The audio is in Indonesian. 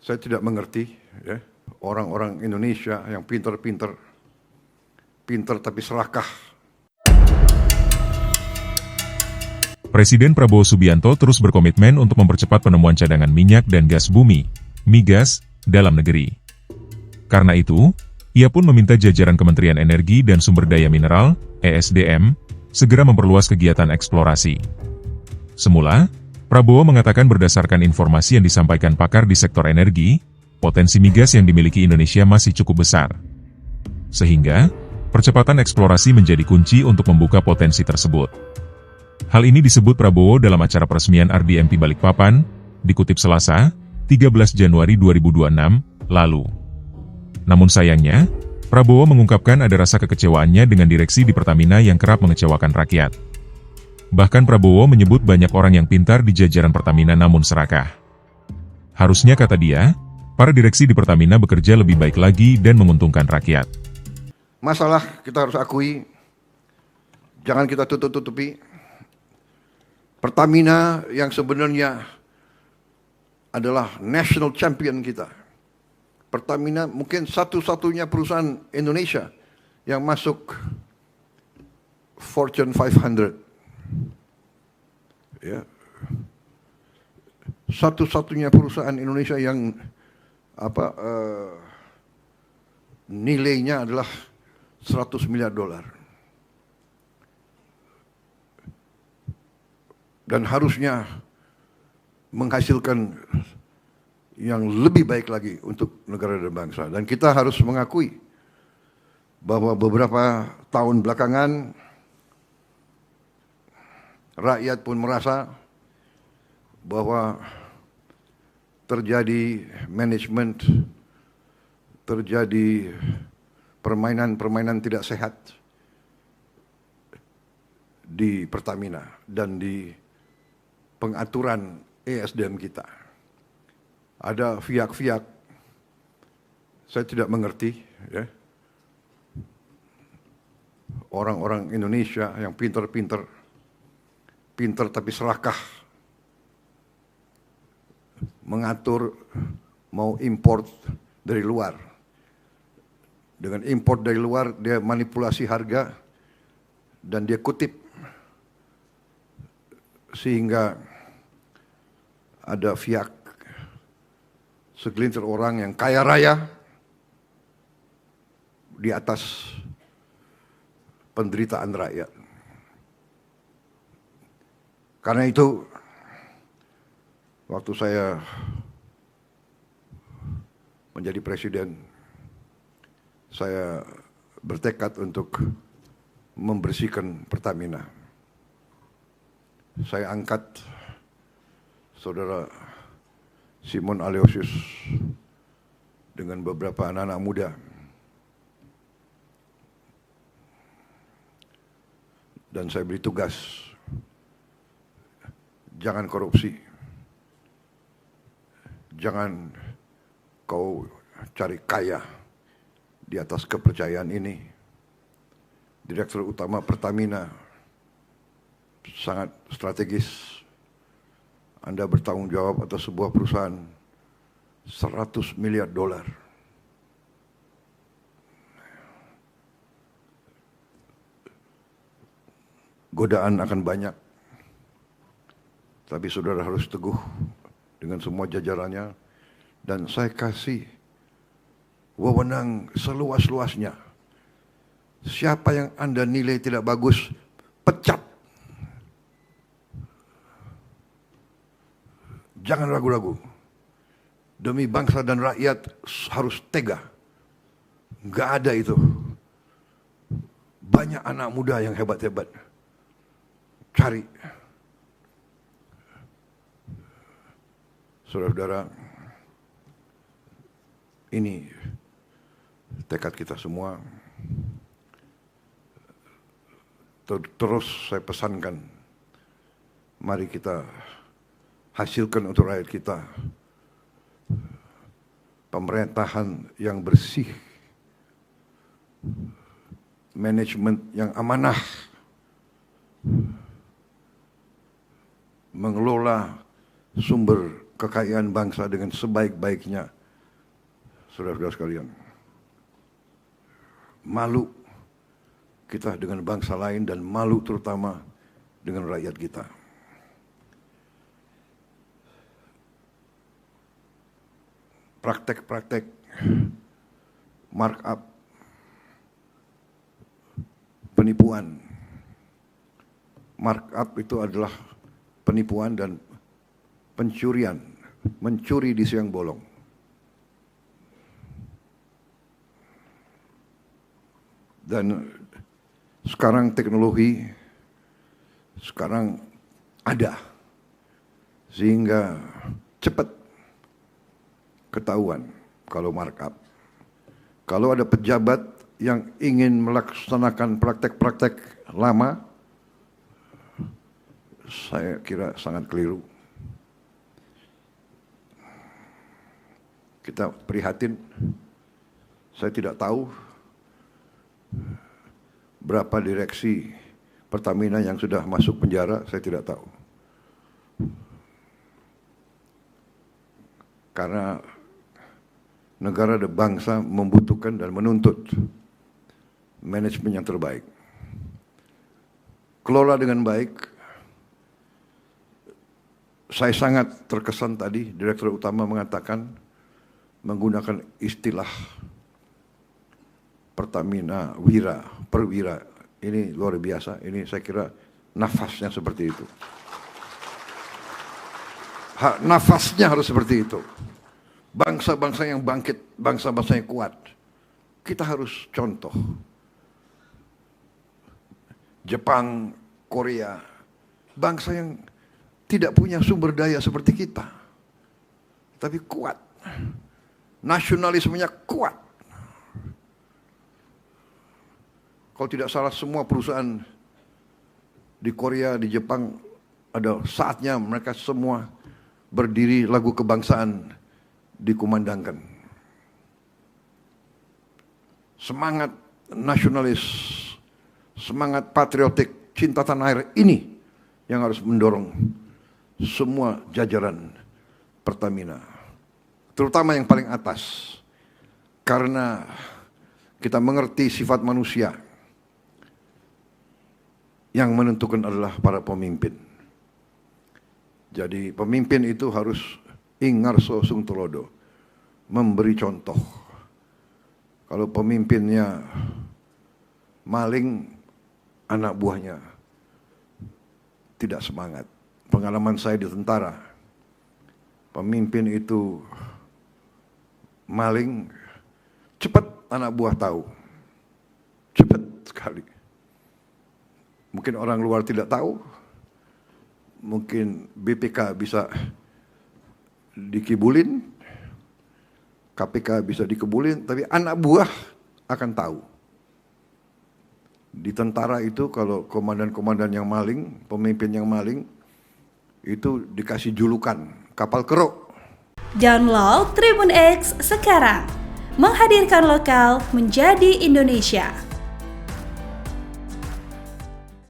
Saya tidak mengerti ya, orang-orang Indonesia yang pintar tapi serakah. Presiden Prabowo Subianto terus berkomitmen untuk mempercepat penemuan cadangan minyak dan gas bumi, migas, dalam negeri. Karena itu, ia pun meminta jajaran Kementerian Energi dan Sumber Daya Mineral, ESDM, segera memperluas kegiatan eksplorasi. Semula, Prabowo mengatakan berdasarkan informasi yang disampaikan pakar di sektor energi, potensi migas yang dimiliki Indonesia masih cukup besar. Sehingga, percepatan eksplorasi menjadi kunci untuk membuka potensi tersebut. Hal ini disebut Prabowo dalam acara peresmian RDMP Balikpapan, dikutip Selasa, 13 Januari 2026, lalu. Namun sayangnya, Prabowo mengungkapkan ada rasa kekecewaannya dengan direksi di Pertamina yang kerap mengecewakan rakyat. Bahkan Prabowo menyebut banyak orang yang pintar di jajaran Pertamina namun serakah. Harusnya kata dia, para direksi di Pertamina bekerja lebih baik lagi dan menguntungkan rakyat. Masalah kita harus akui, jangan kita tutup-tutupi. Pertamina yang sebenarnya adalah national champion kita. Pertamina mungkin satu-satunya perusahaan Indonesia yang masuk Fortune 500. Ya. Satu-satunya perusahaan Indonesia yang nilainya adalah 100 miliar dolar. Dan harusnya menghasilkan yang lebih baik lagi untuk negara dan bangsa. Dan kita harus mengakui bahwa beberapa tahun belakangan rakyat pun merasa bahwa terjadi manajemen, terjadi permainan tidak sehat di Pertamina dan di pengaturan ESDM kita. Ada pihak-pihak, saya tidak mengerti, ya, orang-orang Indonesia yang pintar tapi serakah, mengatur mau import dari luar. Dengan import dari luar, dia manipulasi harga dan dia kutip sehingga ada pihak segelintir orang yang kaya raya di atas penderitaan rakyat. Karena itu, waktu saya menjadi presiden, saya bertekad untuk membersihkan Pertamina. Saya angkat saudara Simon Aleosius dengan beberapa anak-anak muda. Dan saya beri tugas, jangan korupsi. Jangan kau cari kaya di atas kepercayaan ini. Direktur Utama Pertamina sangat strategis. Anda bertanggung jawab atas sebuah perusahaan 100 miliar dolar. Godaan akan banyak. Tapi saudara harus teguh dengan semua jajarannya. Dan saya kasih wewenang seluas-luasnya. Siapa yang Anda nilai tidak bagus, pecat. Jangan ragu-ragu. Demi bangsa dan rakyat harus tega. Nggak ada itu. Banyak anak muda yang hebat-hebat. Cari. Saudara-saudara, ini tekad kita semua. Terus saya pesankan, mari kita hasilkan untuk rakyat kita pemerintahan yang bersih, manajemen yang amanah, mengelola sumber kekayaan bangsa dengan sebaik-baiknya, saudara-saudara sekalian. Malu kita dengan bangsa lain dan malu terutama dengan rakyat kita. Praktek-praktek markup, penipuan. Markup itu adalah penipuan dan pencurian, mencuri di siang bolong. Dan sekarang teknologi sekarang ada, sehingga cepat ketahuan kalau markup. Kalau ada pejabat yang ingin melaksanakan praktek-praktek lama, saya kira sangat keliru. Kita prihatin. Saya tidak tahu berapa direksi Pertamina yang sudah masuk penjara, saya tidak tahu. Karena negara dan bangsa membutuhkan dan menuntut manajemen yang terbaik. Kelola dengan baik. Saya sangat terkesan tadi Direktur Utama mengatakan, menggunakan istilah Pertamina perwira. Ini luar biasa, ini saya kira nafasnya seperti itu. Nafasnya harus seperti itu. Bangsa-bangsa yang bangkit, bangsa-bangsa yang kuat, kita harus contoh. Jepang, Korea, bangsa yang tidak punya sumber daya seperti kita, tapi kuat. Nasionalismenya kuat. Kalau tidak salah semua perusahaan di Korea, di Jepang, ada saatnya mereka semua berdiri lagu kebangsaan dikumandangkan. Semangat nasionalis, semangat patriotik, cinta tanah air ini yang harus mendorong semua jajaran Pertamina. Terutama yang paling atas. Karena kita mengerti sifat manusia. Yang menentukan adalah para pemimpin. Jadi pemimpin itu harus ingarso sung tulodo, memberi contoh. Kalau pemimpinnya maling, anak buahnya tidak semangat. Pengalaman saya di tentara, pemimpin itu maling, cepat anak buah tahu. Cepat sekali. Mungkin orang luar tidak tahu, mungkin BPK bisa dikibulin, KPK bisa dikibulin, tapi anak buah akan tahu. Di tentara itu kalau komandan-komandan yang maling, pemimpin yang maling, itu dikasih julukan kapal keruk. Download Tribun X sekarang, menghadirkan lokal menjadi Indonesia.